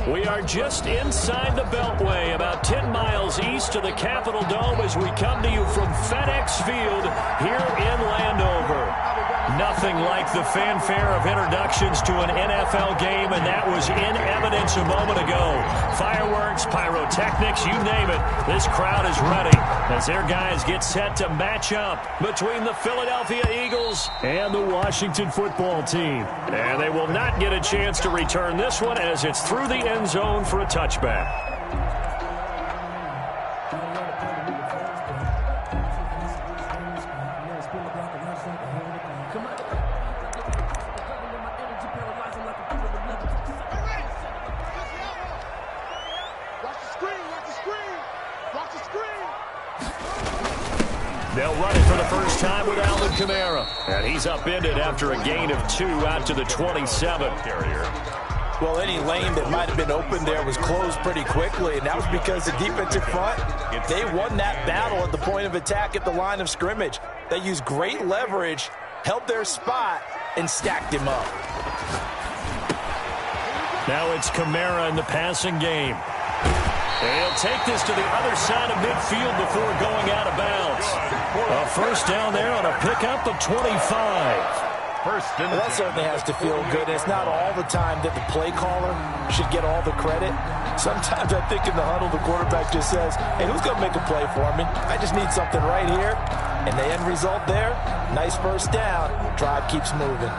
We are just inside the Beltway, about 10 miles east of the Capitol Dome as we come to you from FedEx Field here in Landover. Nothing like the fanfare of introductions to an NFL game, and that was in evidence a moment ago. Fireworks, pyrotechnics, you name it. This crowd is ready as their guys get set to match up between the Philadelphia Eagles and the Washington football team. And they will not get a chance to return this one as it's through the end zone for a touchback. They'll run it for the first time with Alvin Kamara. And he's upended after a gain of 2 out to the 27. Well, any lane that might have been open there was closed pretty quickly, and that was because the defensive front, they won that battle at the point of attack at the line of scrimmage. They used great leverage, held their spot, and stacked him up. Now it's Kamara in the passing game. He'll take this to the other side of midfield before going out of bounds. A first down there on a pickup of 25. Well, that certainly has to feel good. It's not all the time that the play caller should get all the credit. Sometimes I think in the huddle, the quarterback just says, hey, who's going to make a play for me? I just need something right here. And the end result there, nice first down. Drive keeps moving.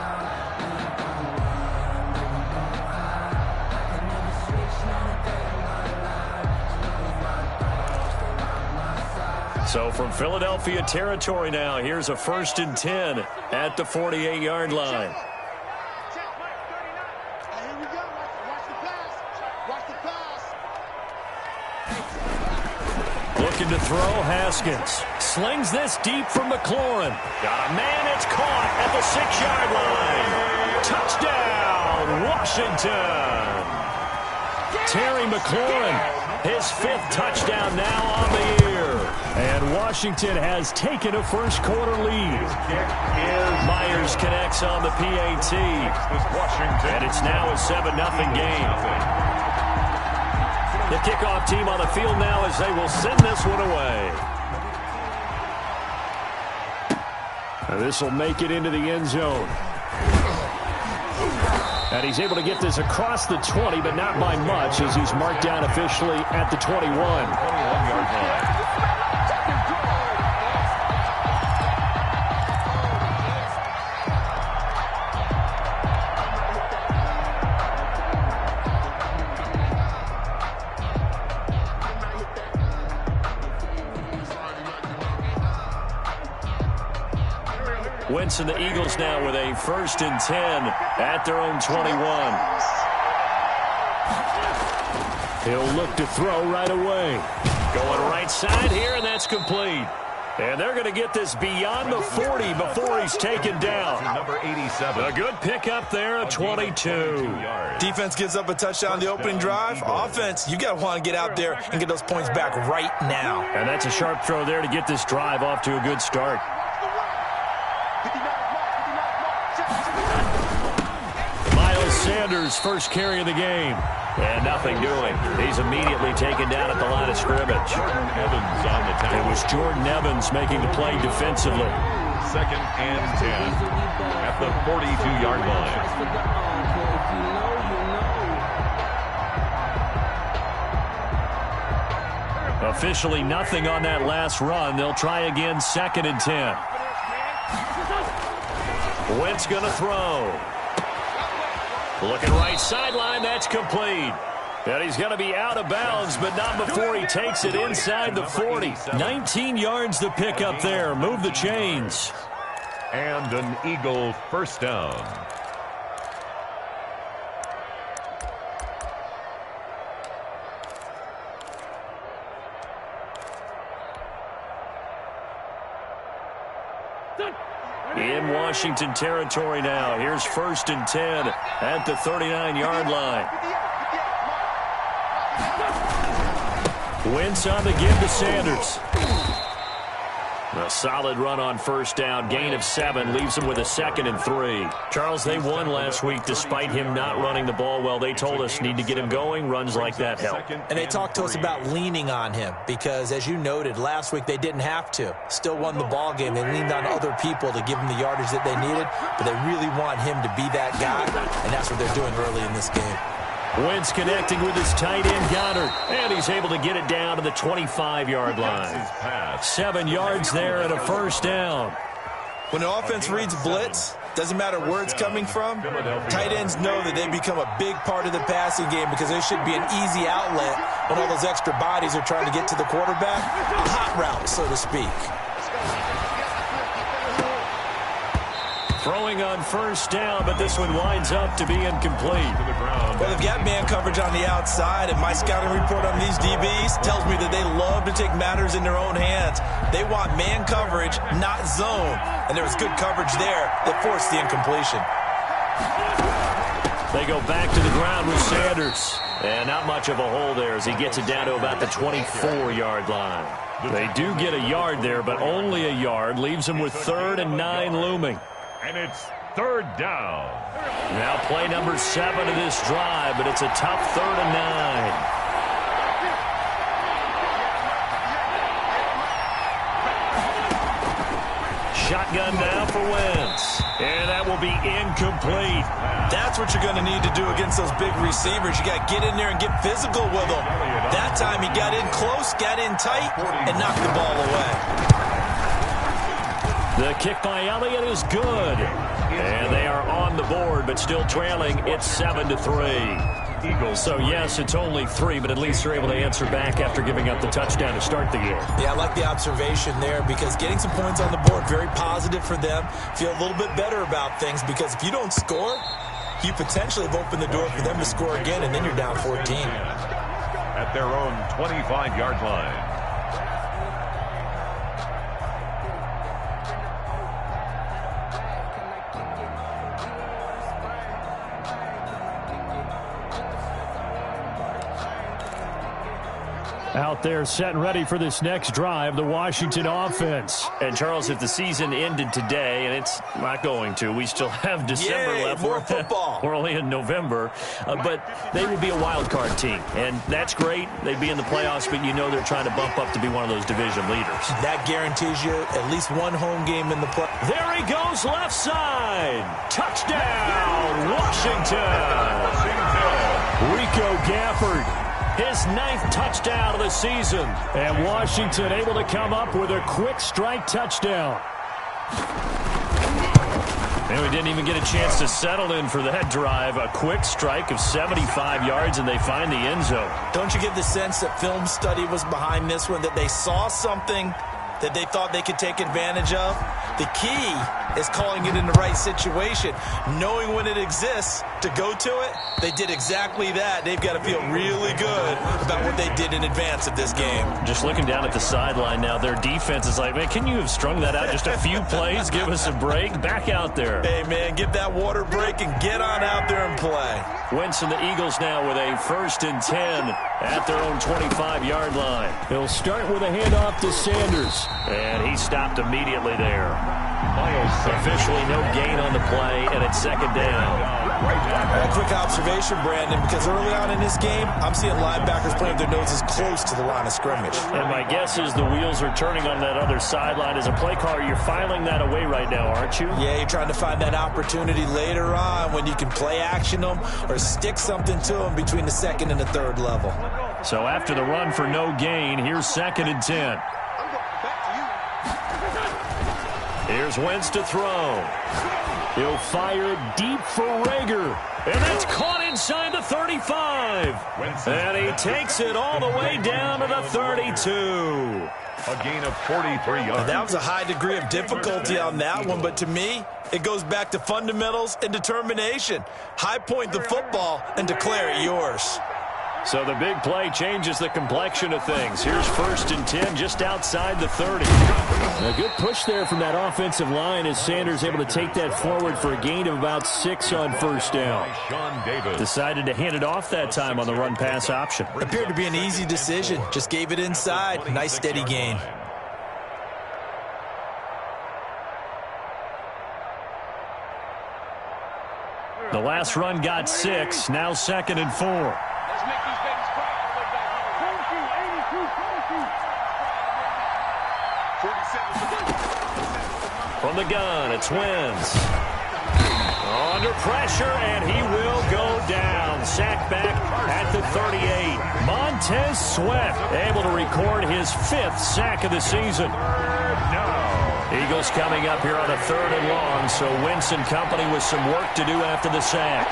So from Philadelphia territory now, here's a 1st and 10 at the 48-yard line. Looking to throw, Haskins. Slings this deep from McLaurin. Got a man, it's caught at the 6-yard line. Touchdown, Washington. Terry McLaurin, his 5th touchdown now on the year. And Washington has taken a first-quarter lead. Myers connects on the PAT. And it's now a 7-0 game. The kickoff team on the field now as they will send this one away. Now this will make it into the end zone. And he's able to get this across the 20, but not by much as he's marked down officially at the 21. 21-yard line. Wentz and the Eagles now with a 1st and 10 at their own 21. He'll look to throw right away. Going right side here, and that's complete. And they're going to get this beyond the 40 before he's taken down. Number 87. A good pickup there at 22. Defense gives up a touchdown on the opening drive. Offense, you got to want to get out there and get those points back right now. And that's a sharp throw there to get this drive off to a good start. Sanders' first carry of the game. And nothing doing. He's immediately taken down at the line of scrimmage. Jordan Evans on the tackle. It was Jordan Evans making the play defensively. 2nd and 10 at the 42-yard line. Officially nothing on that last run. They'll try again 2nd and 10. Wentz going to throw. Looking right sideline, that's complete. And he's going to be out of bounds, but not before he takes it inside the 40. 19 yards to pick up there. Move the chains. And an Eagle first down. In Washington territory now. Here's 1st and 10 at the 39-yard line. Wentz on the give to Sanders. A solid run on first down. Gain of 7 leaves them with a 2nd and 3. Charles, they won last week despite him not running the ball well. They told us need to get him going. Runs like that help. And they talked to us about leaning on him because, as you noted, last week they didn't have to. Still won the ball game. They leaned on other people to give them the yardage that they needed, but they really want him to be that guy, and that's what they're doing early in this game. Wentz connecting with his tight end, Goddard, and he's able to get it down to the 25-yard line. 7 yards there and a first down. When the offense reads blitz, doesn't matter where it's coming from, tight ends know that they become a big part of the passing game because there should be an easy outlet when all those extra bodies are trying to get to the quarterback. A hot route, so to speak. Throwing on first down, but this one winds up to be incomplete. Well, they've got man coverage on the outside, and my scouting report on these DBs tells me that they love to take matters in their own hands. They want man coverage, not zone, and there was good coverage there that forced the incompletion. They go back to the ground with Sanders, and not much of a hole there as he gets it down to about the 24-yard line. They do get a yard there, but only a yard, leaves them with 3rd and 9 looming. And it's 3rd down. Now play number 7 of this drive, but it's a tough 3rd and 9. Shotgun now for Wentz. And that will be incomplete. That's what you're going to need to do against those big receivers. You got to get in there and get physical with them. That time he got in close, got in tight, and knocked the ball away. The kick by Elliott is good. And they are on the board, but still trailing. It's 7-3. So, yes, it's only 3, but at least they're able to answer back after giving up the touchdown to start the game. Yeah, I like the observation there because getting some points on the board, very positive for them. Feel a little bit better about things because if you don't score, you potentially have opened the door for them to score again, and then you're down 14. At their own 25-yard line. Out there set and ready for this next drive, the Washington offense. And, Charles, if the season ended today, and it's not going to, we still have December left. More football. We're only in November. But they would be a wild card team, and that's great. They'd be in the playoffs, but you know they're trying to bump up to be one of those division leaders. That guarantees you at least one home game in the play. There he goes, left side. Touchdown, Washington. Rico Gafford. His 9th touchdown of the season. And Washington able to come up with a quick strike touchdown. And we didn't even get a chance to settle in for that drive. A quick strike of 75 yards, and they find the end zone. Don't you get the sense that film study was behind this one, that they saw something that they thought they could take advantage of? The key is calling it in the right situation, knowing when it exists to go to it. They did exactly that. They've got to feel really good about what they did in advance of this game. Just looking down at the sideline now, their defense is like, man, can you have strung that out just a few plays? Give us a break. Back out there. Hey, man, give that water break and get on out there and play. Wentz and the Eagles now with a 1st and 10 at their own 25-yard line. He'll start with a handoff to Sanders. And he stopped immediately there. Officially no gain on the play, and it's 2nd down. A quick observation, Brandon, because early on in this game, I'm seeing linebackers playing their noses close to the line of scrimmage. And my guess is the wheels are turning on that other sideline. As a play caller, you're filing that away right now, aren't you? Yeah, you're trying to find that opportunity later on when you can play action them or stick something to them between the 2nd and the 3rd level. So after the run for no gain, here's 2nd and 10. Here's Wentz to throw. He'll fire deep for Rager. And that's caught inside the 35. And he takes it all the way down to the 32. A gain of 43 yards. That was a high degree of difficulty on that one, but to me, it goes back to fundamentals and determination. High point the football and declare it yours. So the big play changes the complexion of things. Here's 1st and 10 just outside the 30. A good push there from that offensive line as Sanders able to take that forward for a gain of about 6 on 1st down. Decided to hand it off that time on the run-pass option. Appeared to be an easy decision. Just gave it inside. Nice steady gain. The last run got 6. Now 2nd and 4. From the gun, it's Wentz. Under pressure, and he will go down. Sacked back at the 38. Montez Sweat able to record his 5th sack of the season. Eagles coming up here on a 3rd and long, so Wentz and company with some work to do after the sack.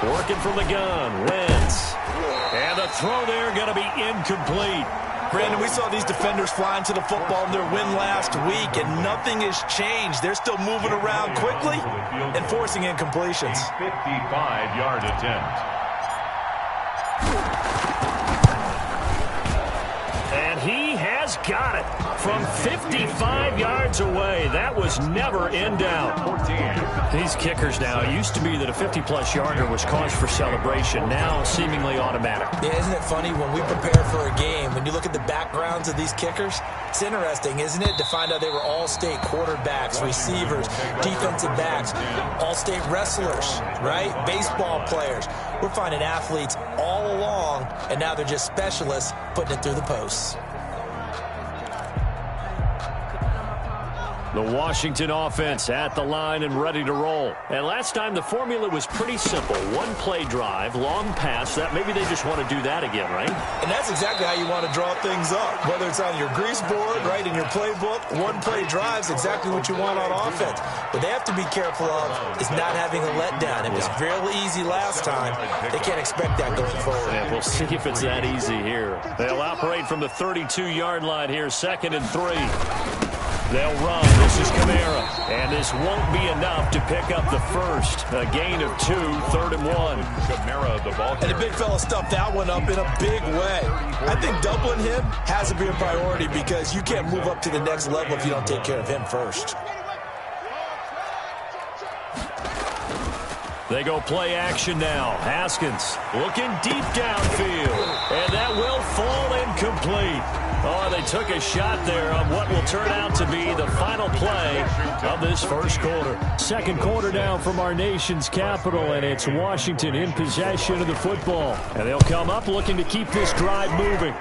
Working from the gun, Wentz. And the throw there going to be incomplete. Brandon, we saw these defenders flying to the football in their win last week, and nothing has changed. They're still moving around quickly and forcing incompletions. 55-yard attempt. And he has got it from 55 yards away. That was never in doubt. These kickers now, it used to be that a 50-plus yarder was cause for celebration. Now seemingly automatic. Yeah, isn't it funny when we prepare for a game, when you look at the backgrounds of these kickers, it's interesting, isn't it, to find out they were all-state quarterbacks, receivers, defensive backs, all-state wrestlers, right? Baseball players. We're finding athletes all along, and now they're just specialists putting it through the posts. The Washington offense at the line and ready to roll. And last time the formula was pretty simple. One play drive, long pass. That maybe they just want to do that again, right? And that's exactly how you want to draw things up. Whether it's on your grease board, right, in your playbook, one play drive is exactly what you want on offense. What they have to be careful of is not having a letdown. It was fairly easy last time. They can't expect that going forward. Yeah, we'll see if it's that easy here. They'll operate from the 32-yard line here, 2nd and 3. They'll run. This is Kamara. And this won't be enough to pick up the first. A gain of 2, 3rd and 1. Kamara, the ball. And the big fella stuffed that one up in a big way. I think doubling him has to be a priority because you can't move up to the next level if you don't take care of him first. They go play action now. Haskins looking deep downfield. And that will fall incomplete. Oh, they took a shot there on what will turn out to be the final play of this first quarter. Second quarter now from our nation's capital, and it's Washington in possession of the football. And they'll come up looking to keep this drive moving.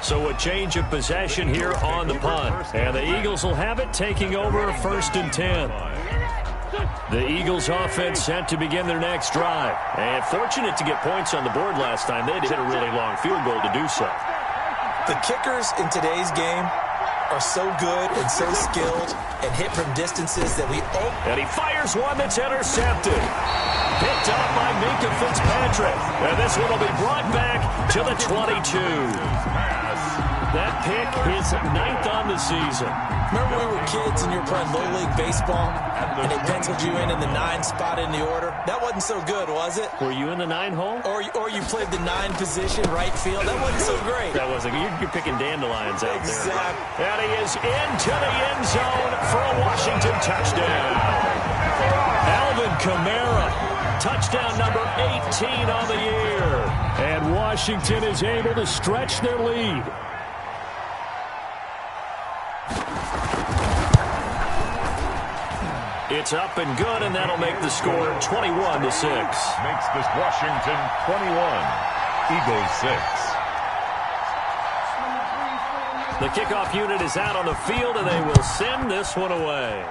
So a change of possession here on the punt. And the Eagles will have it, taking over 1st and 10. The Eagles offense set to begin their next drive. And fortunate to get points on the board last time. They had to hit a really long field goal to do so. The kickers in today's game are so good and so skilled and hit from distances that we... And he fires one that's intercepted. Picked up by Minkah Fitzpatrick. And this one will be brought back to the 22. That pick is 9th on the season. Remember we were kids and you were playing Little League Baseball and they penciled you in the 9 spot in the order? That wasn't so good, was it? Were you in the 9 hole? Or you played the 9 position, right field? That wasn't so great. That wasn't. You're picking dandelions out exactly. there. And he is into the end zone for a Washington touchdown. Alvin Kamara, touchdown number 18 on the year. And Washington is able to stretch their lead. It's up and good, and that'll make the score 21-6. Makes this Washington 21, Eagles 6. The kickoff unit is out on the field, and they will send this one away.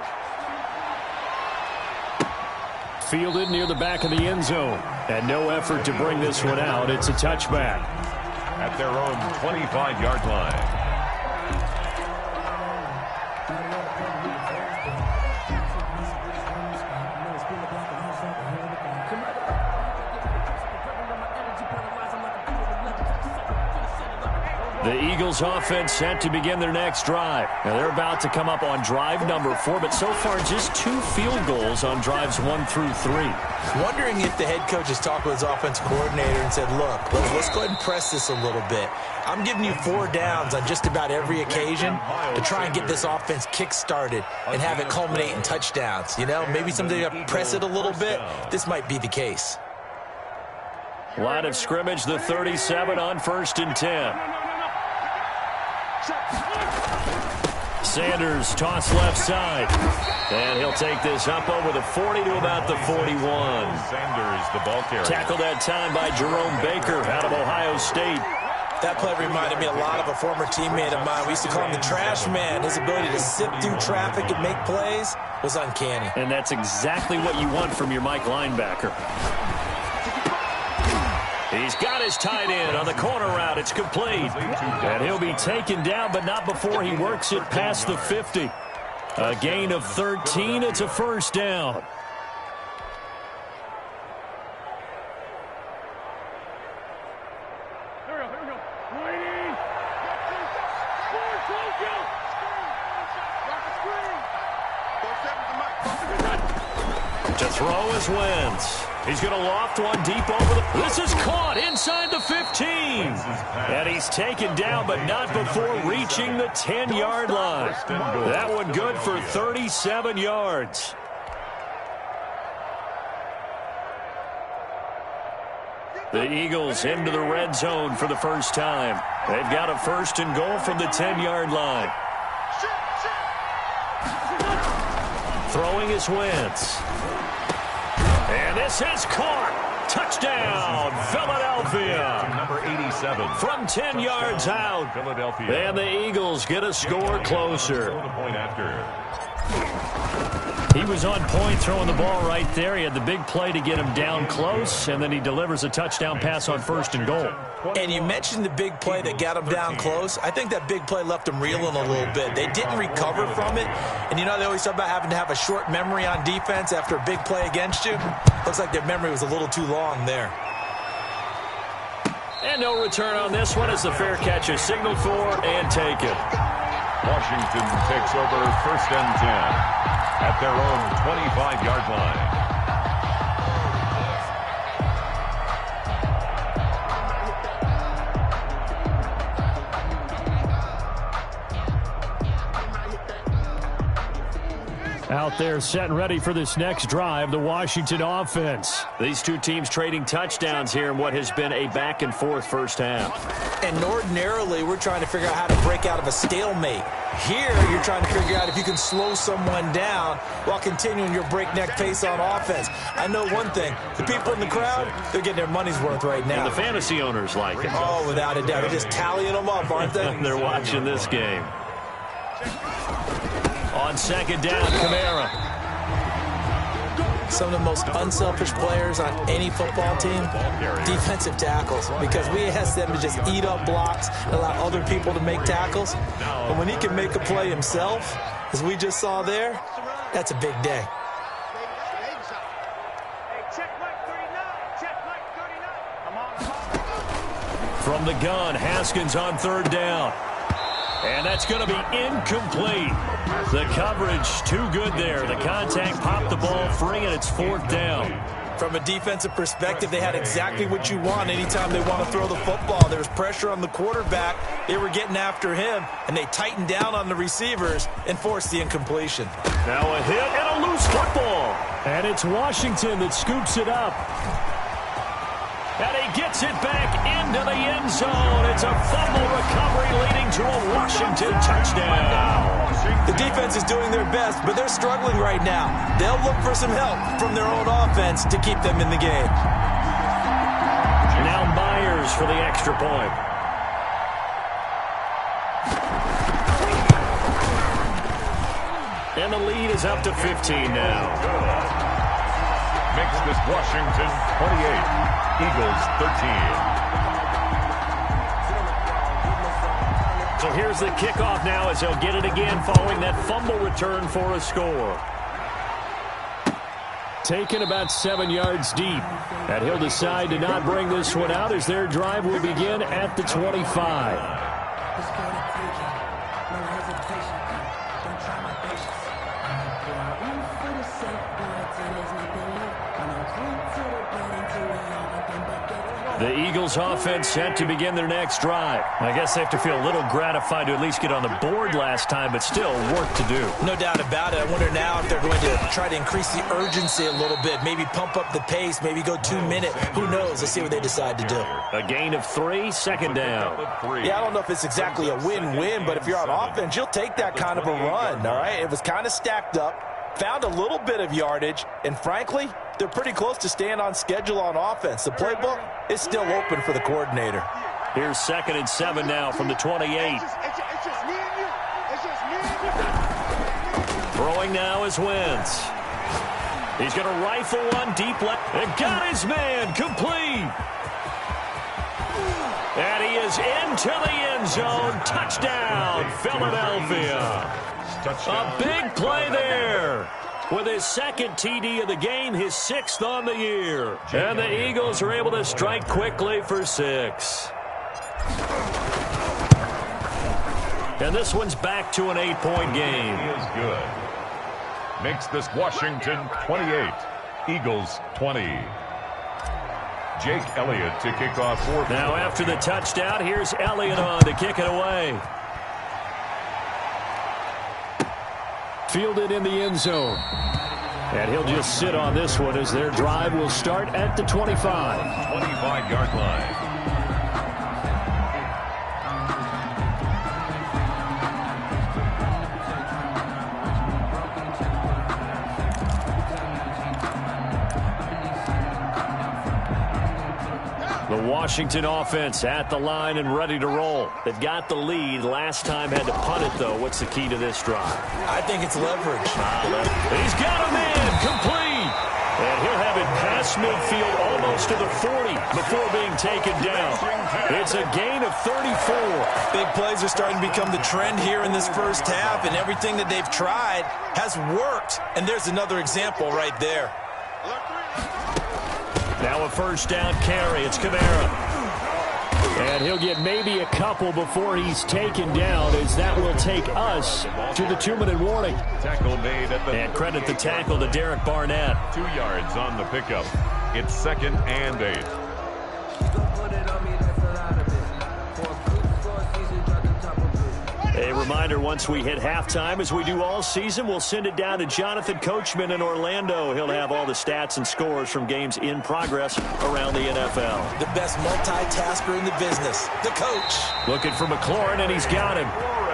Fielded near the back of the end zone, and no effort to bring this one out. It's a touchback. At their own 25-yard line. The Eagles offense set to begin their next drive. Now they're about to come up on drive number 4, but so far just 2 field goals on drives 1 through 3. Wondering if the head coach has talked with his offensive coordinator and said, look, let's go ahead and press this a little bit. I'm giving you 4 downs on just about every occasion to try and get this offense kick-started and have it culminate in touchdowns. You know, maybe someday you press it a little bit. This might be the case. Line of scrimmage, the 37 on 1st and 10. Sanders toss left side. And he'll take this up over the 40 to about the 41. Sanders, the ball carrier. Tackled that time by Jerome Baker out of Ohio State. That play reminded me a lot of a former teammate of mine. We used to call him the trash man. His ability to sift through traffic and make plays was uncanny. And that's exactly what you want from your Mike linebacker. He's got his tight end on the corner route. It's complete. And he'll be taken down, but not before he works it past the 50. A gain of 13. It's a first down. To throw is Wentz. He's going to loft one deep over the... This is caught inside the 15. And he's taken down, but not before reaching the 10-yard line. That one good for 37 yards. The Eagles into the red zone for the first time. They've got a first and goal from the 10-yard line. Throwing is Wentz. And this is caught. Touchdown, Philadelphia. Number 87. From 10 yards out. Philadelphia. And the Eagles get a score closer. The point after. He was on point throwing the ball right there. He had the big play to get him down close, and then he delivers a touchdown pass on first and goal. And you mentioned the big play that got him down close. I think that big play left him reeling a little bit. They didn't recover from it. And you know they always talk about having to have a short memory on defense after a big play against you. Looks like their memory was a little too long there. And no return on this one as the fair catch is signaled for and taken. Washington takes over first and 10 at their own 25-yard line. Out there set and ready for this next drive, the Washington offense. These two teams trading touchdowns here in what has been a back-and-forth first half. And ordinarily, we're trying to figure out how to break out of a stalemate. Here, you're trying to figure out if you can slow someone down while continuing your breakneck pace on offense. I know one thing. The people in the crowd, they're getting their money's worth right now. And the fantasy owners like it. Oh, without a doubt. They're just tallying them up, aren't they? They're watching this game. On second down, Kamara. Some of the most unselfish players on any football team, defensive tackles, because we ask them to just eat up blocks and allow other people to make tackles. But when he can make a play himself, as we just saw there, that's a big day. From the gun, Haskins on third down. And that's going to be incomplete. The coverage too good there. The contact popped the ball free, and it's fourth down. From a defensive perspective, they had exactly what you want anytime they want to throw the football. There was pressure on the quarterback. They were getting after him, and they tightened down on the receivers and forced the incompletion. Now a hit and a loose football. And it's Washington that scoops it up. And he gets it back into the end zone. It's a fumble recovery leading to a Washington touchdown. The defense is doing their best, but they're struggling right now. They'll look for some help from their own offense to keep them in the game. Now Myers for the extra point. And the lead is up to 15 now. Makes this Washington 28. Eagles 13. So here's the kickoff now as they'll get it again following that fumble return for a score. Taken about 7 yards deep. And he'll decide to not bring this one out as their drive will begin at the 25. The Eagles offense set to begin their next drive. I guess they have to feel a little gratified to at least get on the board last time, but still work to do. No doubt about it. I wonder now if they're going to try to increase the urgency a little bit, maybe pump up the pace, maybe go 2 minute. Who knows? Let's see what they decide to do. A gain of 3, second down. Yeah, I don't know if it's exactly a win-win, but if you're on offense, you'll take that kind of a run, all right? It was kind of stacked up, found a little bit of yardage, and frankly, they're pretty close to staying on schedule on offense. The playbook is still open for the coordinator. Here's 2nd and 7 now from the 28. Throwing now is Wentz. He's going to rifle one deep left. And got his man complete. And he is into the end zone. Touchdown, Philadelphia. A big play there. With his 2nd TD of the game, his 6th on the year. And the Eagles are able to strike quickly for 6. And this one's back to an 8-point game. He is good. Makes this Washington 28, Eagles 20. Jake Elliott to kick off 4th. Now after the touchdown, here's Elliott on to kick it away. Fielded in the end zone. And he'll just sit on this one as their drive will start at the 25. 25-yard line. The Washington offense at the line and ready to roll. They've got the lead. Last time had to punt it, though. What's the key to this drive? I think it's leverage. He's got a man complete. And he'll have it past midfield almost to the 40 before being taken down. It's a gain of 34. Big plays are starting to become the trend here in this first half, and everything that they've tried has worked. And there's another example right there. Now a first down carry. It's Kamara. And he'll get maybe a couple before he's taken down, as that will take us to the 2-minute warning. Tackle made at the... And credit the tackle to Derek Barnett. 2 yards on the pickup. It's 2nd and 8. A reminder, once we hit halftime, as we do all season, we'll send it down to Jonathan Coachman in Orlando. He'll have all the stats and scores from games in progress around the NFL. The best multitasker in the business, the coach. Looking for McLaurin, and he's got him.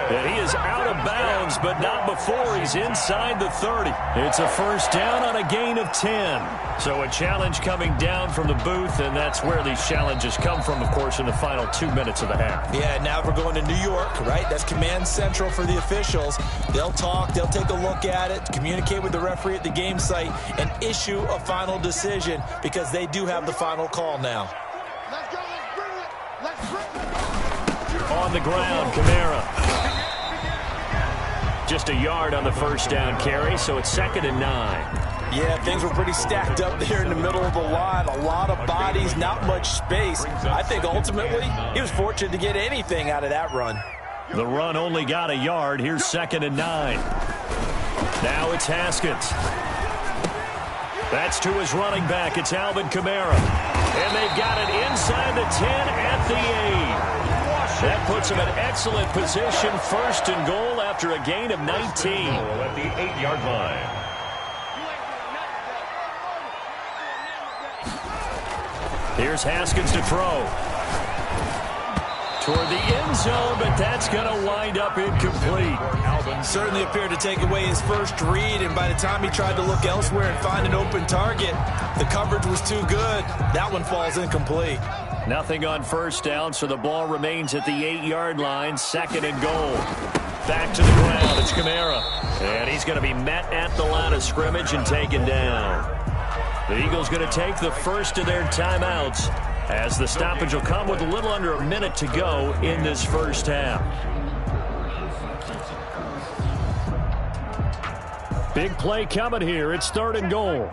And he is out of bounds, but not before he's inside the 30. It's a first down on a gain of 10. So a challenge coming down from the booth, and that's where these challenges come from, of course, in the final 2 minutes of the half. Yeah, now we're going to New York, right? That's command central for the officials. They'll talk, they'll take a look at it, communicate with the referee at the game site, and issue a final decision because they do have the final call now. Let's go, let's bring it. On the ground, Kamara. Just a yard on the first down carry, so it's 2nd and 9. Yeah, things were pretty stacked up there in the middle of the line. A lot of bodies, not much space. I think ultimately he was fortunate to get anything out of that run. The run only got a yard. Here's 2nd and 9. Now it's Haskins. That's to his running back. It's Alvin Kamara. And they've got it inside the 10 at the 8. That puts them in excellent position. 1st and goal after a gain of 19. At the 8-yard line. Here's Haskins to throw. Toward the end zone, but that's going to wind up incomplete. Alvin certainly appeared to take away his first read, and by the time he tried to look elsewhere and find an open target, the coverage was too good. That one falls incomplete. Nothing on first down, so the ball remains at the 8-yard line. 2nd and goal. Back to the ground. It's Kamara. And he's going to be met at the line of scrimmage and taken down. The Eagles going to take the first of their timeouts, as the stoppage will come with a little under a minute to go in this first half. Big play coming here. It's 3rd and goal.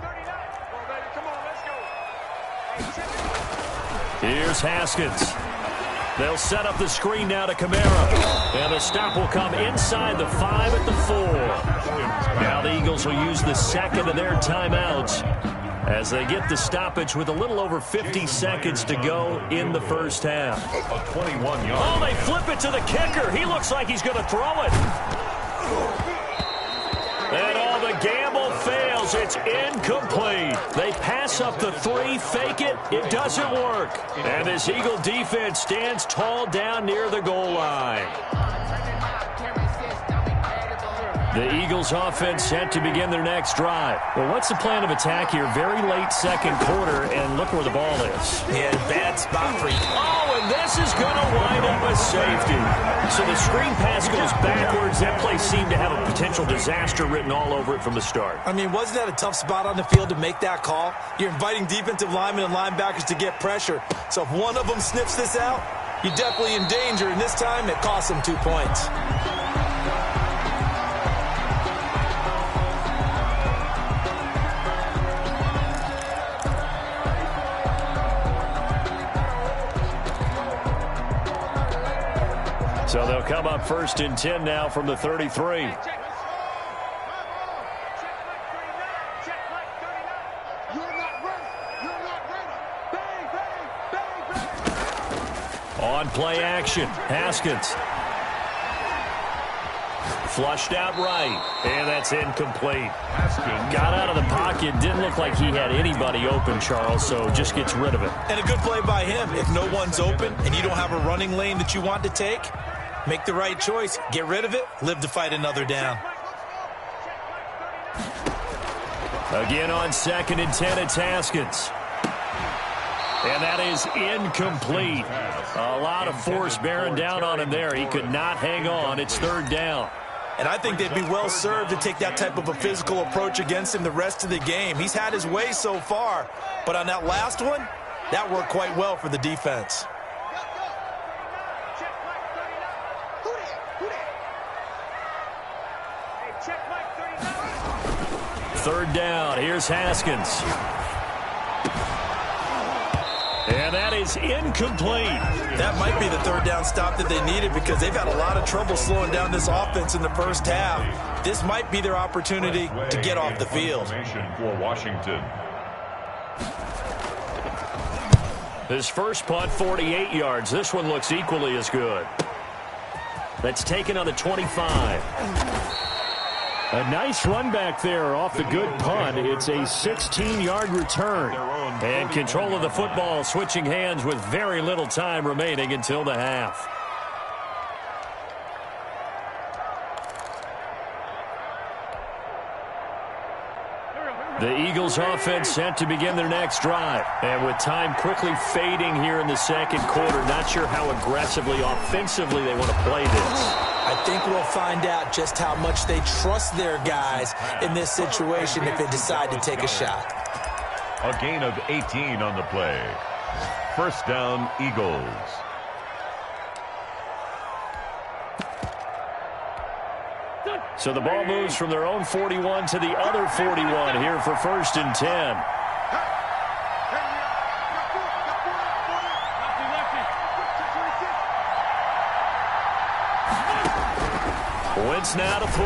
Here's Haskins. They'll set up the screen now to Kamara. And the stop will come inside the 5 at the 4. Now the Eagles will use the 2nd of their timeouts as they get the stoppage with a little over 50 seconds to go in the first half. A 21-yard. Oh, they flip it to the kicker. He looks like he's going to throw it. And all the gamble fails. It's incomplete. They pass up the 3, fake it. It doesn't work. And this Eagle defense stands tall down near the goal line. The Eagles offense set to begin their next drive. Well, what's the plan of attack here? Very late second quarter, and look where the ball is. Yeah, bad spot for you. Oh, and this is going to wind up a safety. So the screen pass goes backwards. That play seemed to have a potential disaster written all over it from the start. I mean, wasn't that a tough spot on the field to make that call? You're inviting defensive linemen and linebackers to get pressure. So if one of them sniffs this out, you're definitely in danger. And this time, it cost them 2 points. So they'll come up 1st and 10 now from the 33. On play action, Haskins. Flushed out right, and that's incomplete. Got out of the pocket, didn't look like he had anybody open, Charles, so just gets rid of it. And a good play by him. If no one's open and you don't have a running lane that you want to take, make the right choice. Get rid of it. Live to fight another down. Again on 2nd and 10, it's Haskins. And that is incomplete. A lot of force bearing down on him there. He could not hang on. It's 3rd down. And I think they'd be well served to take that type of a physical approach against him the rest of the game. He's had his way so far. But on that last one, that worked quite well for the defense. Third down. Here's Haskins. And that is incomplete. That might be the 3rd down stop that they needed because they've had a lot of trouble slowing down this offense in the first half. This might be their opportunity to get off the field. For Washington. His first punt, 48 yards. This one looks equally as good. That's taken on the 25. A nice run back there off the good punt. It's a 16-yard return. And control of the football switching hands with very little time remaining until the half. The Eagles offense set to begin their next drive. And with time quickly fading here in the second quarter, not sure how aggressively, offensively they want to play this. I think we'll find out just how much they trust their guys in this situation if they decide to take a shot. A gain of 18 on the play. 1st down, Eagles. So the ball moves from their own 41 to the other 41 here for 1st and 10. Wentz now to throw.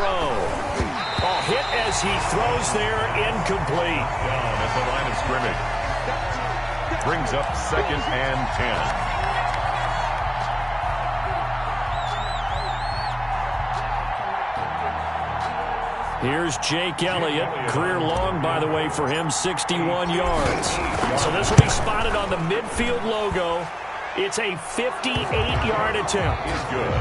Oh, hit as he throws there, incomplete. Down at the line of scrimmage. Brings up 2nd and 10. Here's Jake Elliott. Career long, by the way, for him, 61 yards. So this will be spotted on the midfield logo. It's a 58-yard attempt. Is good.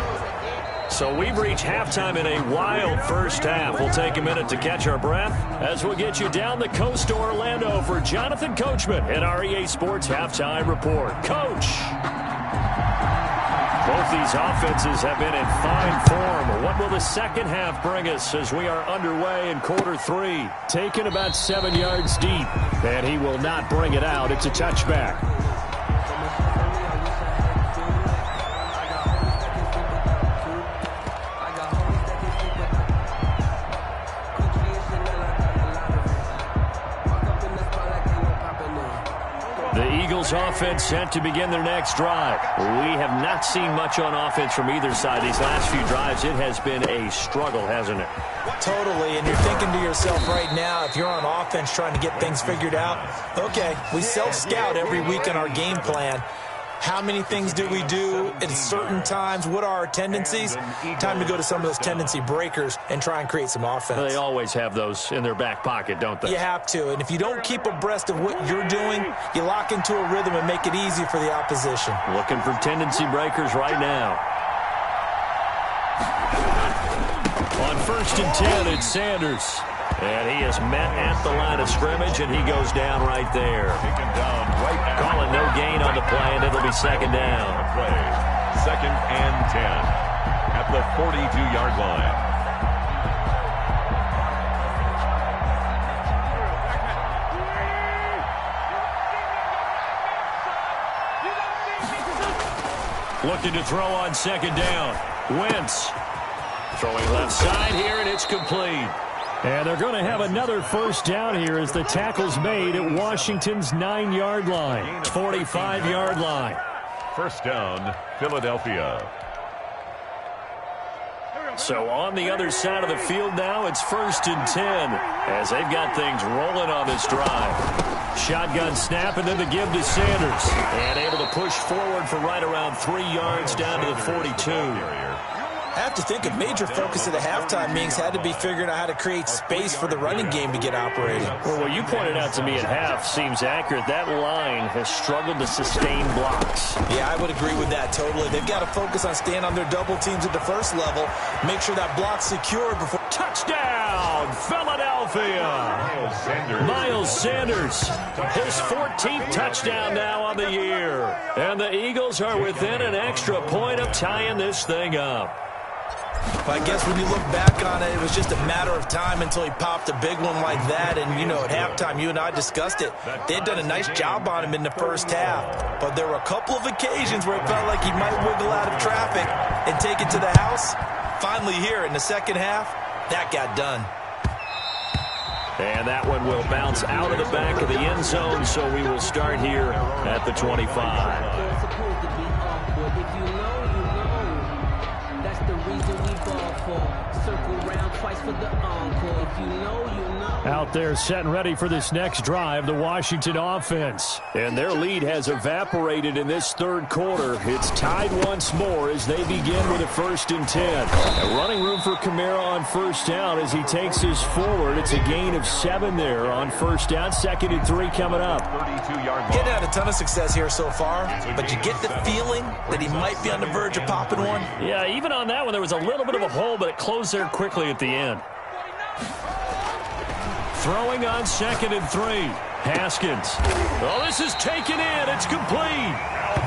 So we've reached halftime in a wild first half. We'll take a minute to catch our breath as we'll get you down the coast to Orlando for Jonathan Coachman at our EA Sports Halftime Report. Coach! Both these offenses have been in fine form. What will the second half bring us as we are underway in quarter 3? Taken about 7 yards deep, and he will not bring it out. It's a touchback. Eagles offense set to begin their next drive. We have not seen much on offense from either side. These last few drives, it has been a struggle, hasn't it? Totally, and you're thinking to yourself right now, if you're on offense trying to get things figured out, okay, we self-scout every week in our game plan. How many things do we do at certain times? What are our tendencies? Time to go to some of those tendency breakers and try and create some offense. They always have those in their back pocket, don't they? You have to, and if you don't keep abreast of what you're doing, you lock into a rhythm and make it easy for the opposition. Looking for tendency breakers right now. On 1st and 10, it's Sanders. And he is met at the line of scrimmage, and he goes down right there. Taken down right at Calling no gain on the play, and it'll be second down. play. 2nd and 10 at the 42-yard line. Looking to throw on 2nd down. Wentz throwing left side here, and it's complete. And they're going to have another 1st down here as the tackle's made at Washington's 9-yard line. 45-yard line. 1st down, Philadelphia. So on the other side of the field now, it's 1st and 10 as they've got things rolling on this drive. Shotgun snap and then the give to Sanders. And able to push forward for right around 3 yards down to the 42. I have to think a major focus of the halftime meetings had to be figuring out how to create space for the running game to get operating. Well, what you pointed out to me at half seems accurate. That line has struggled to sustain blocks. Yeah, I would agree with that totally. They've got to focus on staying on their double teams at the first level, make sure that block's secured before... Touchdown, Philadelphia! Miles Sanders, his 14th touchdown now on the year. And the Eagles are within an extra point of tying this thing up. But I guess when you look back on it, it was just a matter of time until he popped a big one like that. And, you know, at halftime, you and I discussed it. They had done a nice job on him in the first half. But there were a couple of occasions where it felt like he might wiggle out of traffic and take it to the house. Finally here in the second half, that got done. And that one will bounce out of the back of the end zone, so we will start here at the 25. Out there set and ready for this next drive, the Washington offense. And their lead has evaporated in this third quarter. It's tied once more as they begin with a 1st and 10. A running room for Kamara on 1st down as he takes his forward. It's a gain of 7 there on 1st down. 2nd and 3 coming up. 32-yard line. Getting had a ton of success here so far, but you get the feeling that he might be on the verge of popping one. Yeah, even on that one, there was a little bit of a hole, but it closed there quickly at the end. Throwing on 2nd and 3. Haskins. Oh, this is taken in. It's complete.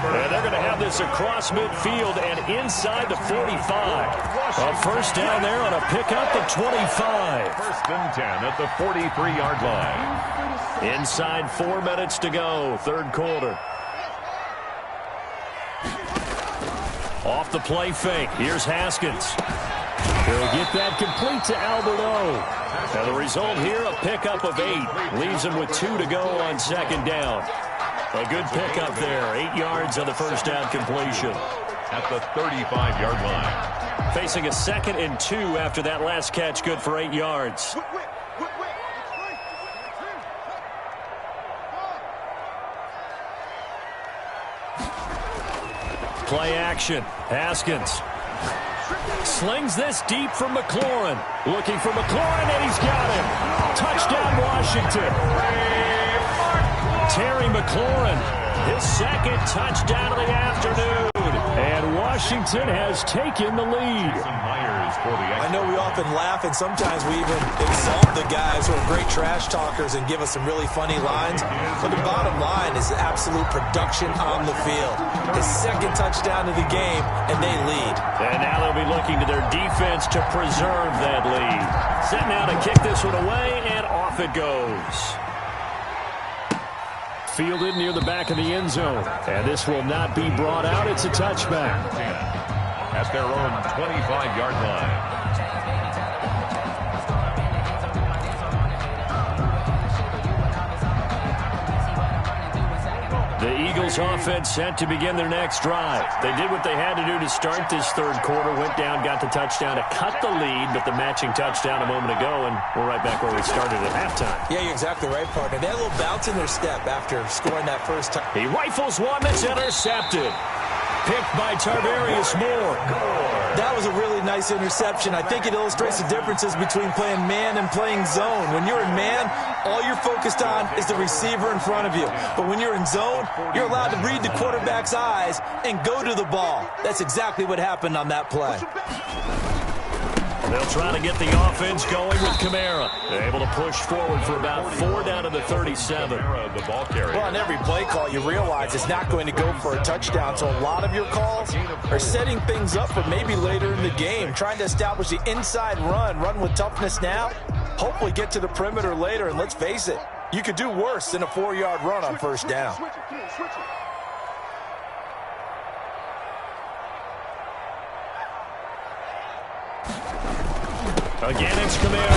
And they're going to have this across midfield and inside the 45. A 1st down there on a pickup at 25. 1st and 10 at the 43-yard line. Inside 4 minutes to go, third quarter. Off the play fake. Here's Haskins. He'll get that complete to Albert O. Now the result here, a pickup of 8. Leaves him with 2 to go on 2nd down. A good pickup there. 8 yards on the 1st down completion. At the 35-yard line. Facing a 2nd and 2 after that last catch, good for 8 yards. Play action. Haskins slings this deep from McLaurin. Looking for McLaurin, and he's got him. Touchdown, Washington. Terry McLaurin, his 2nd touchdown of the afternoon. And Washington has taken the lead. I know we often laugh, and sometimes we even insult the guys who are great trash talkers and give us some really funny lines. But the bottom line is absolute production on the field. His 2nd touchdown of the game, and they lead. And now they'll be looking to their defense to preserve that lead. Set now to kick this one away, and off it goes. Fielded near the back of the end zone. And this will not be brought out. It's a touchback. At their own 25-yard line. The Eagles offense set to begin their next drive. They did what they had to do to start this third quarter, went down, got the touchdown to cut the lead, but the matching touchdown a moment ago, and we're right back where we started at halftime. Yeah, you're exactly right, partner. They had a little bounce in their step after scoring that first time. He rifles one that's intercepted. Picked by Tarvarius Moore. That was a really nice interception. I think it illustrates the differences between playing man and playing zone. When you're in man, all you're focused on is the receiver in front of you. But when you're in zone, you're allowed to read the quarterback's eyes and go to the ball. That's exactly what happened on that play. They'll try to get the offense going with Kamara. They're able to push forward for about 4 down to the 37. The ball carrier. Well, on every play call, you realize it's not going to go for a touchdown. So a lot of your calls are setting things up for maybe later in the game, trying to establish the inside run with toughness now, hopefully get to the perimeter later. And let's face it, you could do worse than a 4-yard run on first down. Again, it's Kamara.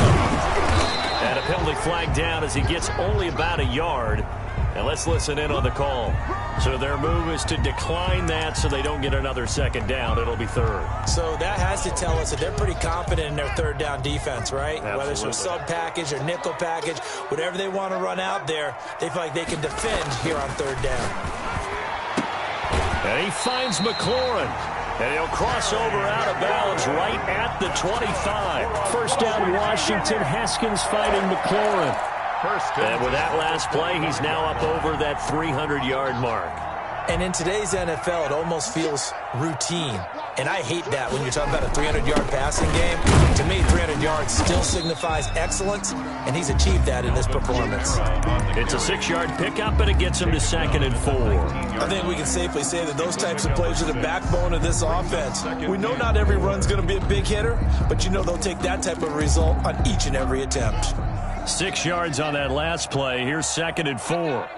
And a penalty flag down as he gets only about a yard. And let's listen in on the call. So their move is to decline that so they don't get another second down. It'll be third. So that has to tell us that they're pretty confident in their third down defense, right? Absolutely. Whether it's a sub package or nickel package, whatever they want to run out there, they feel like they can defend here on third down. And he finds McLaurin. And he'll cross over out of bounds right at the 25. First down, Washington. Haskins fighting McLaurin. And with that last play, he's now up over that 300-yard mark. And in today's NFL, it almost feels routine. And I hate that when you're talking about a 300-yard passing game. To me, 300 yards still signifies excellence, and he's achieved that in this performance. It's a 6-yard pickup, but it gets him to 2nd and 4. I think we can safely say that those types of plays are the backbone of this offense. We know not every run's going to be a big hitter, but you know they'll take that type of result on each and every attempt. 6 yards on that last play. Here's 2nd and 4.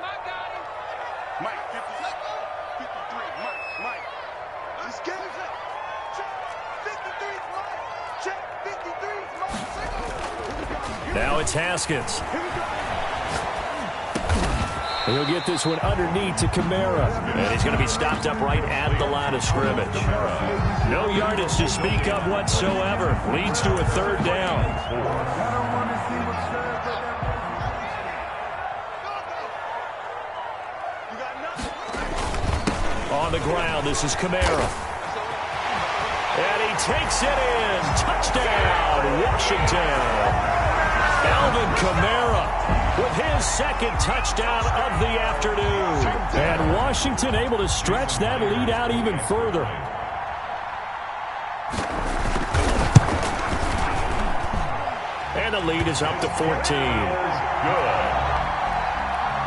Now it's Haskins. He'll get this one underneath to Kamara. And he's going to be stopped up right at the line of scrimmage. No yardage to speak of whatsoever. Leads to a third down. On the ground, this is Kamara. And he takes it in. Touchdown, Washington. Alvin Kamara with his 2nd touchdown of the afternoon. And Washington able to stretch that lead out even further. And the lead is up to 14. Good.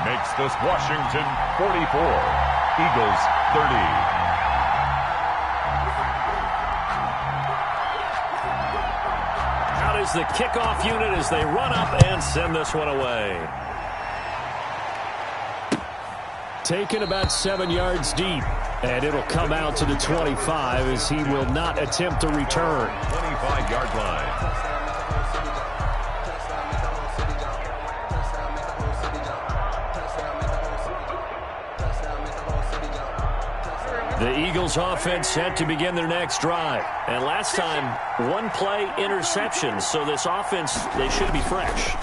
Makes this Washington 44. Eagles 30. Is the kickoff unit as they run up and send this one away. Taken about 7 yards deep, and it'll come out to the 25 as he will not attempt to return. 25-yard line. The Eagles offense set to begin their next drive. And last time, 1-play interception. So this offense, they should be fresh.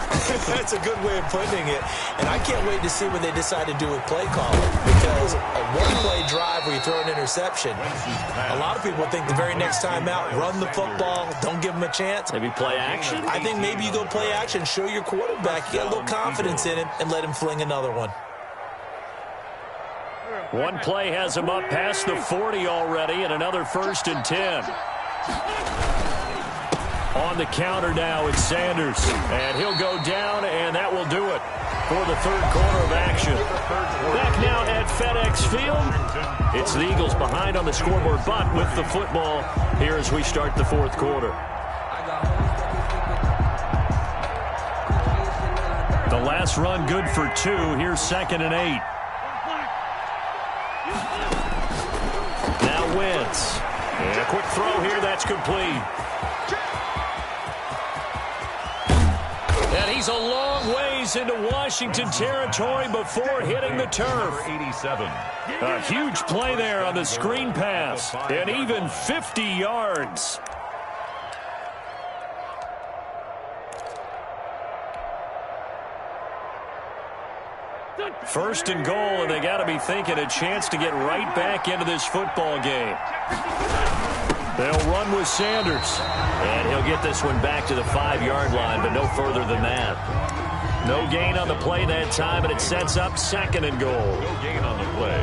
That's a good way of putting it. And I can't wait to see what they decide to do with play calling. Because a 1-play drive where you throw an interception, a lot of people think the very next time out, run the football, don't give them a chance. Maybe play action? I think maybe you go play action, show your quarterback, you get a little confidence in him, and let him fling another one. 1 play has him up past the 40 already, and another 1st and 10. On the counter now, it's Sanders. And he'll go down, and that will do it for the third quarter of action. Back now at FedEx Field. It's the Eagles behind on the scoreboard, but with the football here as we start the fourth quarter. The last run good for 2. Here's 2nd and 8. Now Wentz. And a quick throw here, that's complete. And he's a long ways carries into Washington territory before hitting the turf. 87. A huge play there on the screen pass, and even 50 yards. First and goal, and they got to be thinking a chance to get right back into this football game. They'll run with Sanders, and he'll get this one back to the 5-yard line, but no further than that. No gain on the play that time, and it sets up second and goal. No gain on the play.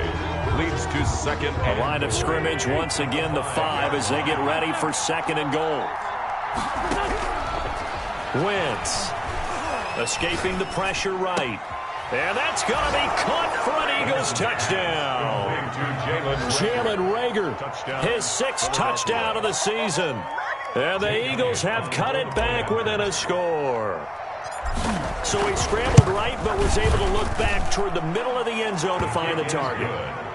Leads to second. A line of scrimmage, once again the 5 as they get ready for second and goal. Wentz escaping the pressure right. And that's going to be caught for an Eagles touchdown. Jalen Reagor, his 6th touchdown of the season. And the Eagles have cut it back within a score. So he scrambled right, but was able to look back toward the middle of the end zone to find the target.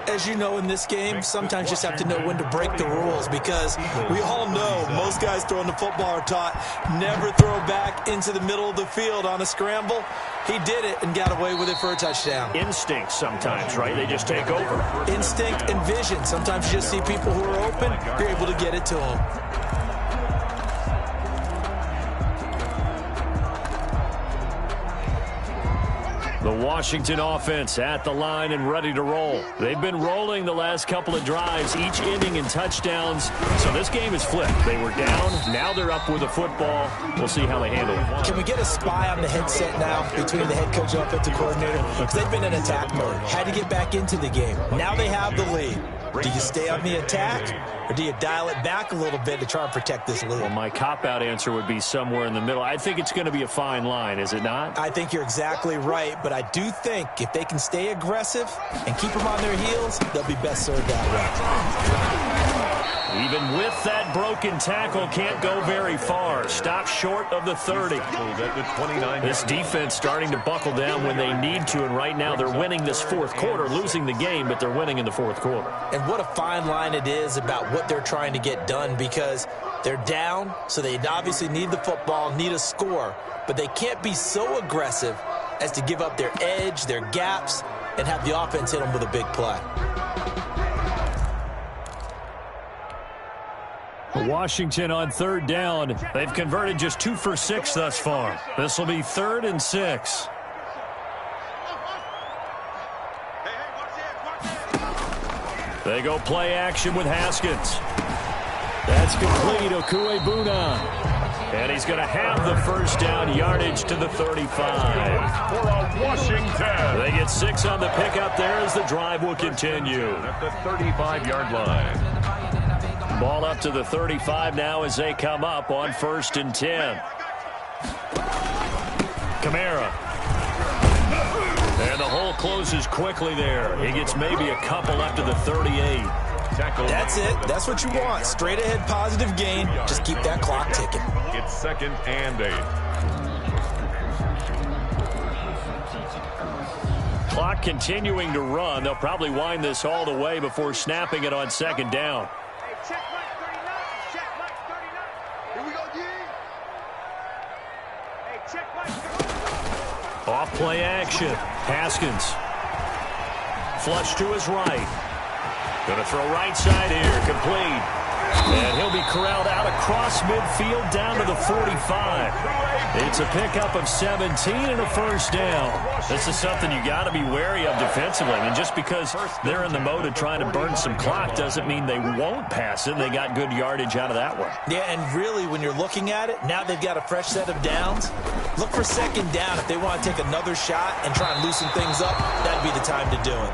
As you know, in this game, sometimes you just have to know when to break the rules, because we all know most guys throwing the football are taught never throw back into the middle of the field on a scramble. He did it and got away with it for a touchdown. Instinct sometimes, right? They just take over. Instinct and vision. Sometimes you just see people who are open, you're able to get it to them. The Washington offense at the line and ready to roll. They've been rolling the last couple of drives, each ending in touchdowns. So this game is flipped. They were down. Now they're up with the football. We'll see how they handle it. Can we get a spy on the headset now between the head coach and offensive coordinator? Because they've been in attack mode. Had to get back into the game. Now they have the lead. Do you stay on the attack, or do you dial it back a little bit to try and protect this lead? Well, my cop-out answer would be somewhere in the middle. I think it's going to be a fine line, is it not? I think you're exactly right, but I do think if they can stay aggressive and keep them on their heels, they'll be best served that way. Even with that broken tackle, can't go very far. Stop short of the 30. This defense starting to buckle down when they need to, and right now they're winning this fourth quarter, losing the game, but they're winning in the fourth quarter. And what a fine line it is about what they're trying to get done, because they're down, so they obviously need the football, need a score, but they can't be so aggressive as to give up their edge, their gaps, and have the offense hit them with a big play. Washington on third down. They've converted just 2 for 6 thus far. This will be 3rd and 6. They go play action with Haskins. That's complete. Okuegbuna. And he's going to have the first down, yardage to the 35. For Washington. They get 6 on the pickup there as the drive will continue. At the 35-yard line. Ball up to the 35 now as they come up on 1st and 10. Kamara. And the hole closes quickly there. He gets maybe a couple up to the 38. That's it. That's what you want. Straight ahead positive gain. Just keep that clock ticking. It's 2nd and 8. Clock continuing to run. They'll probably wind this all the way before snapping it on 2nd down. Off play action. Haskins. Flush to his right. Going to throw right side here. Complete. And he'll be corralled out across midfield down to the 45. It's a pickup of 17 and a first down. This is something you got to be wary of defensively. I mean, just because they're in the mode of trying to burn some clock doesn't mean they won't pass it. They got good yardage out of that one. Yeah, and really, when you're looking at it, now they've got a fresh set of downs. Look for 2nd down. If they want to take another shot and try and loosen things up, that'd be the time to do it.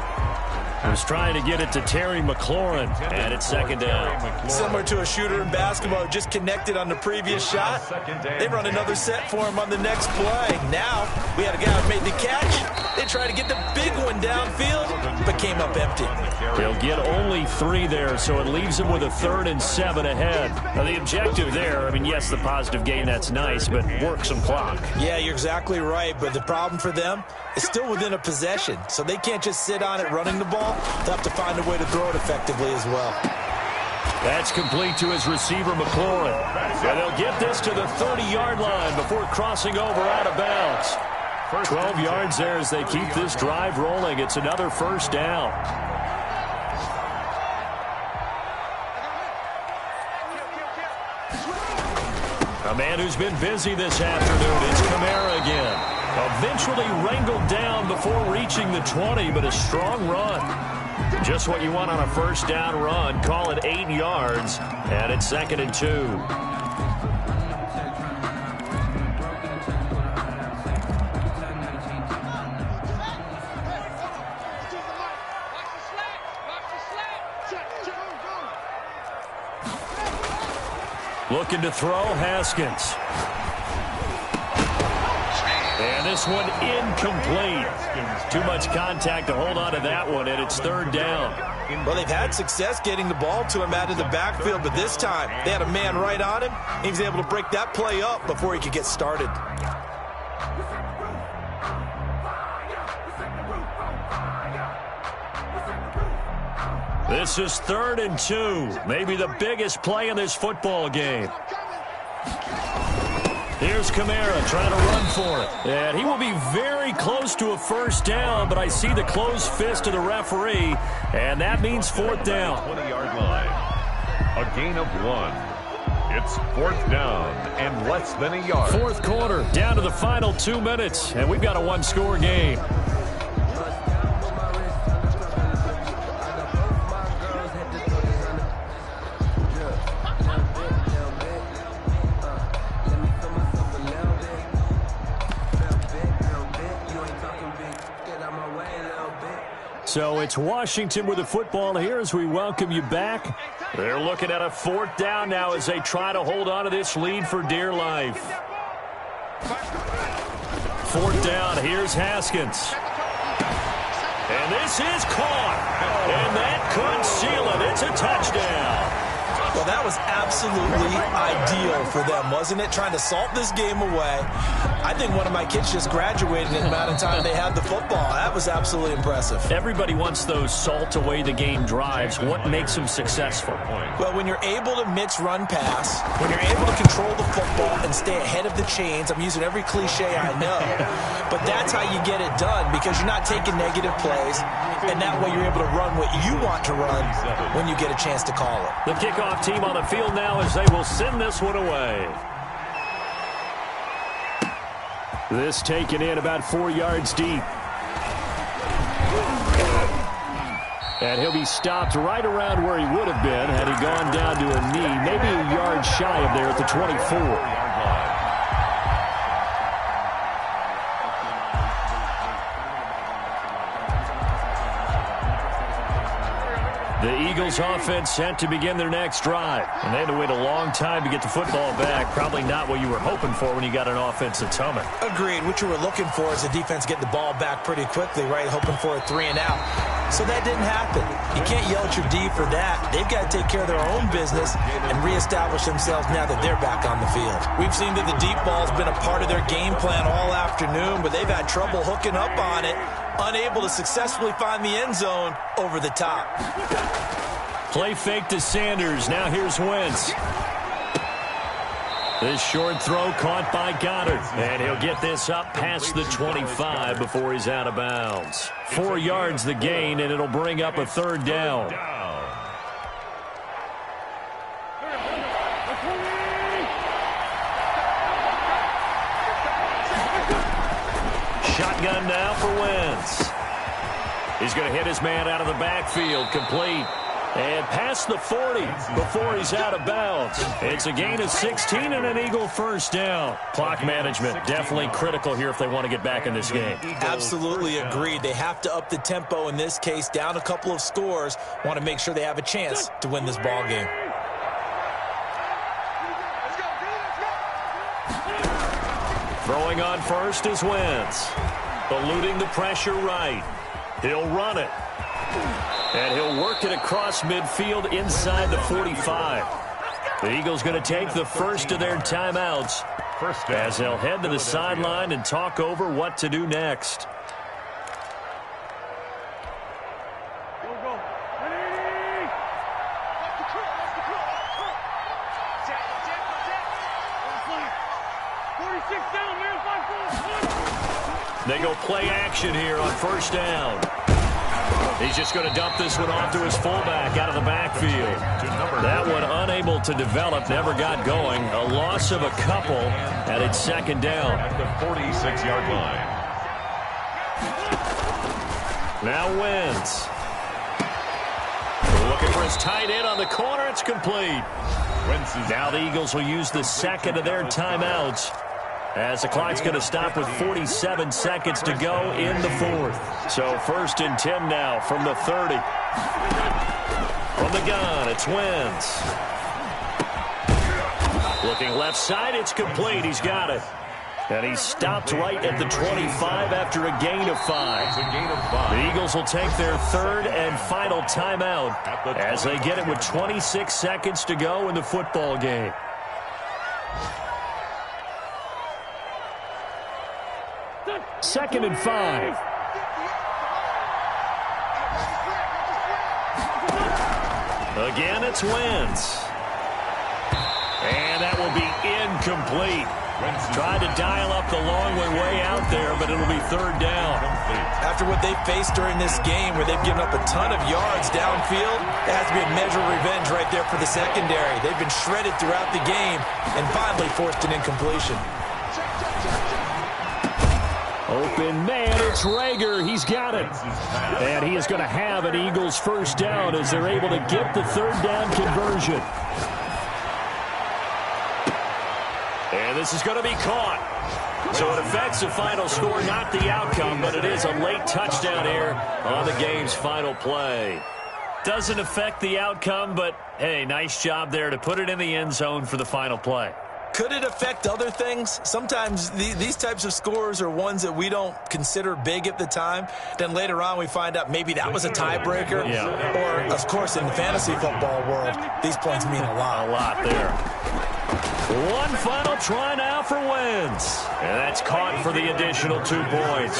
He was trying to get it to Terry McLaurin, and it's 2nd down. Similar to a shooter in basketball, just connected on the previous shot. They run another set for him on the next play. Now, we had a guy who made the catch. They tried to get the big one downfield, but came up empty. They'll get only 3 there, so it leaves them with a 3rd and 7 ahead. Now, the objective there, I mean, yes, the positive gain, that's nice, but work some clock. Yeah, you're exactly right, but the problem for them is still within a possession, so they can't just sit on it running the ball. They'll have to find a way to throw it effectively as well. That's complete to his receiver, McLaurin. And they'll get this to the 30-yard line before crossing over out of bounds. 12 yards there as they keep this drive rolling. It's another first down. A man who's been busy this afternoon. It's Kamara again. Eventually wrangled down before reaching the 20, but a strong run. Just what you want on a first down run. Call it 8 yards, and it's 2nd and 2. Looking to throw, Haskins. And this one incomplete. Too much contact to hold on to that one, and it's 3rd down. Well, they've had success getting the ball to him out of the backfield, but this time they had a man right on him. He was able to break that play up before he could get started. This is 3rd and 2. Maybe the biggest play in this football game. Here's Kamara trying to run for it. And he will be very close to a first down, but I see the closed fist of the referee, and that means 4th down. 20-yard line. A gain of 1. It's 4th down and less than a yard. 4th quarter, down to the final 2 minutes, and we've got a one-score game. So it's Washington with the football here as we welcome you back. They're looking at a 4th down now as they try to hold on to this lead for dear life. 4th down, here's Haskins. And this is caught. And that could seal it. It's a touchdown. Well, that was absolutely ideal for them, wasn't it? Trying to salt this game away. I think one of my kids just graduated in the amount of time they had the football. That was absolutely impressive. Everybody wants those salt away the game drives. What makes them successful? Well, when you're able to mix run pass, when you're able to control the football and stay ahead of the chains, I'm using every cliche I know, but that's how you get it done because you're not taking negative plays, and that way you're able to run what you want to run when you get a chance to call it. The kickoff team on the field now as they will send this one away. This taken in about 4 yards deep. And he'll be stopped right around where he would have been had he gone down to a knee, maybe a yard shy of there at the 24. The Eagles offense set to begin their next drive. And they had to wait a long time to get the football back. Probably not what you were hoping for when you got an offense that's humming. Agreed. What you were looking for is the defense getting the ball back pretty quickly, right? Hoping for a 3 and out. So that didn't happen. You can't yell at your D for that. They've got to take care of their own business and reestablish themselves now that they're back on the field. We've seen that the deep ball's been a part of their game plan all afternoon, but they've had trouble hooking up on it, unable to successfully find the end zone over the top. Play fake to Sanders. Now here's Wentz. This short throw caught by Goddard. And he'll get this up past the 25 before he's out of bounds. 4 yards the gain, and it'll bring up a 3rd down. Shotgun now for Wentz. He's going to hit his man out of the backfield. Complete. And past the 40 before he's out of bounds. It's a gain of 16 and an Eagle first down. Clock management definitely critical here if they want to get back in this game. Absolutely agreed. They have to up the tempo in this case, down a couple of scores. Want to make sure they have a chance to win this ball game. Throwing on first is Wentz. Eluding the pressure right. He'll run it. And he'll work it across midfield inside the 45. The Eagles going to take the first of their timeouts as they'll head to the sideline and talk over what to do next. They go play action here on first down. He's just going to dump this one off to his fullback out of the backfield. That one unable to develop, never got going. A loss of a couple, and it's second down. At the 46-yard line. Now Wentz. Looking for his tight end on the corner. It's complete. Now the Eagles will use the second of their timeouts, as the clock's going to stop with 47 seconds to go in the fourth. So first and 10 now from the 30. From the gun, it's Wentz. Looking left side, it's complete. He's got it. And he stopped right at the 25 after a gain of 5. The Eagles will take their third and final timeout as they get it with 26 seconds to go in the football game. Second and 5. Again, it's Wentz. And that will be incomplete. Tried to dial up the long way out there, but it'll be third down. After what they faced during this game, where they've given up a ton of yards downfield, it has to be a measure of revenge right there for the secondary. They've been shredded throughout the game and finally forced an incompletion. Open man, it's Reagor. He's got it. And he is going to have an Eagles first down as they're able to get the third down conversion. And this is going to be caught. So it affects the final score, not the outcome, but it is a late touchdown here on the game's final play. Doesn't affect the outcome, but, hey, nice job there to put it in the end zone for the final play. Could it affect other things? Sometimes these types of scores are ones that we don't consider big at the time. Then later on we find out maybe that was a tiebreaker. Yeah. Or, of course, in the fantasy football world, these points mean a lot. A lot there. One final try now for Wentz. And that's caught for the additional 2 points.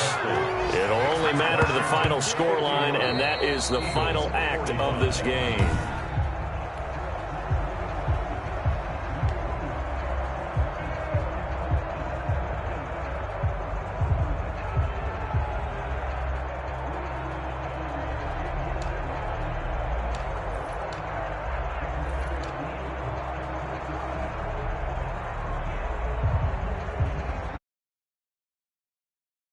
It'll only matter to the final scoreline, and that is the final act of this game.